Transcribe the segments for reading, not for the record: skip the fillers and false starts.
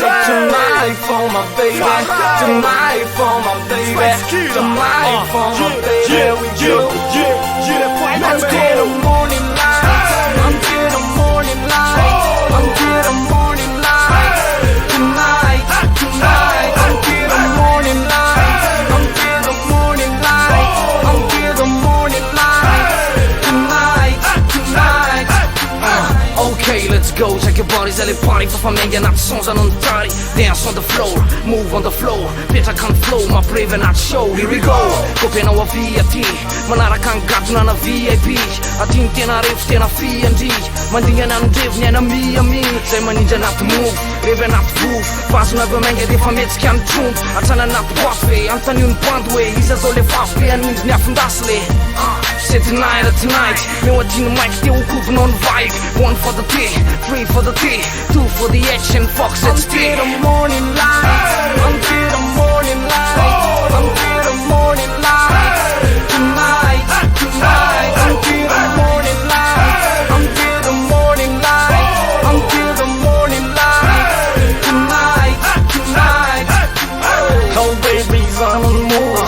Tonight for my baby, tonight for my baby, tonight for my baby. We go until the morning light, until the morning light, until the morning light. Tonight, tonight, until the morning light, until the morning light, until the morning light. Tonight, tonight. Okay, let's go. Check your bodies, elle est party för familjen att sånsa någon party. Dance on the floor, move on the floor. Petra kan flow, ma breve not show. Here we go, kopierna wa VAT. Manaraka ang gatuna na VIP. At inte na riff, tena fiende. Mandingan ang div, njena mi. Say man ninja not move, reve not move. Passo na bemenge, det fan vet skan trump. Att sana not buffet, antan yun bandway. Isa zole faffy, en minns nja fundasle. Say tonight or tonight. Me what in the mic, det är okup någon vibe. One for the T, three for the T, two for the action, fox it's until the morning light, until the morning light, until the morning light. Tonight, tonight, until the morning light, until the morning light, until the morning light. Tonight, tonight. Oh baby's on the move.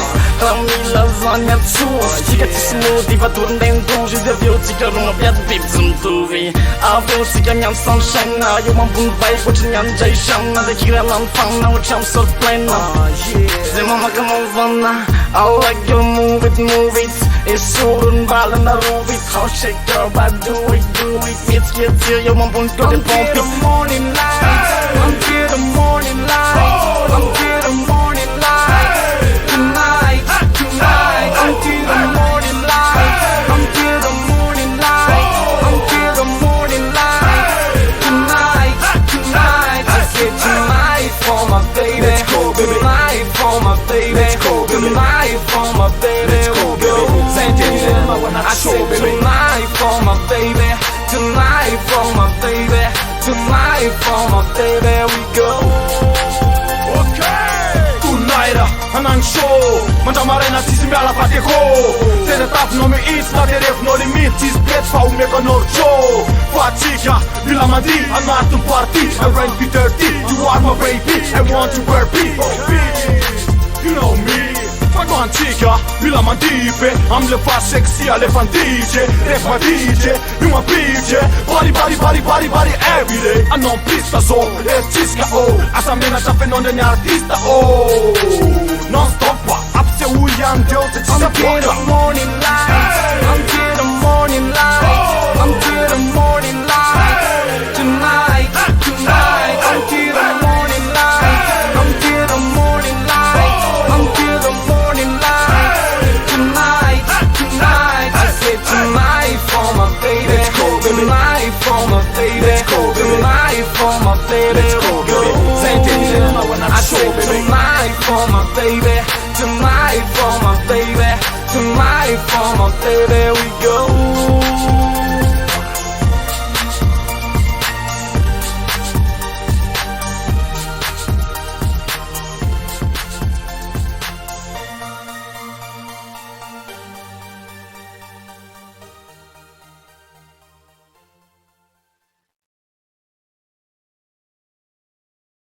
Lasagna sauce, chica ti smoothie, va tourner dans douche, j'ai vu aussi que l'on a bien de bip zum tuvi. Avec aussi que nyan sunshine, yo man bun vibe, what you nyan jay sham, na de kira lan fan, na what cham surf plane. Say mama come on, I like you move it. It's so unbalance, na rove it. How shake girl, but do it. It's here, yo man bun go the pump. Until the morning light, until the morning light, until the morning light. Tonight, tonight, until the morning light, until the morning light, until the morning light. Tonight, tonight, I said tonight for my baby. Let's go, baby. Tonight for my baby. Let's go, baby. Tonight for my baby. Let's go, baby. I said tonight for my baby. Tonight for my baby. Tonight for my baby. We go. Anang show, manda marena sisi me ala pateko. Tere tap no me is, na tere no limit. Is bet fa me konor show. Fatica, vila mandi, I'm not to party. I rent be dirty, you are my baby. I want to wear people, bitches. You know me. Pagwan chica, vila mandipe. I'm le fast sexy, le fan DJ. Ref ma DJ, you my PJ. Body every day. I know pista so, chiska oh. Asa mena chafe non de artista oh. Non stop, up se uyan deal to until the morning light, until the morning light, until the morning light. Tonight, tonight, until the morning light, until the morning light, until the morning light. Tonight, tonight, I said tonight for my baby. Let's go, baby. Tonight for my baby. Let's go, baby. Tonight for my baby. Let's go, baby. I said tonight for my baby. Tonight for my baby, tonight for my baby.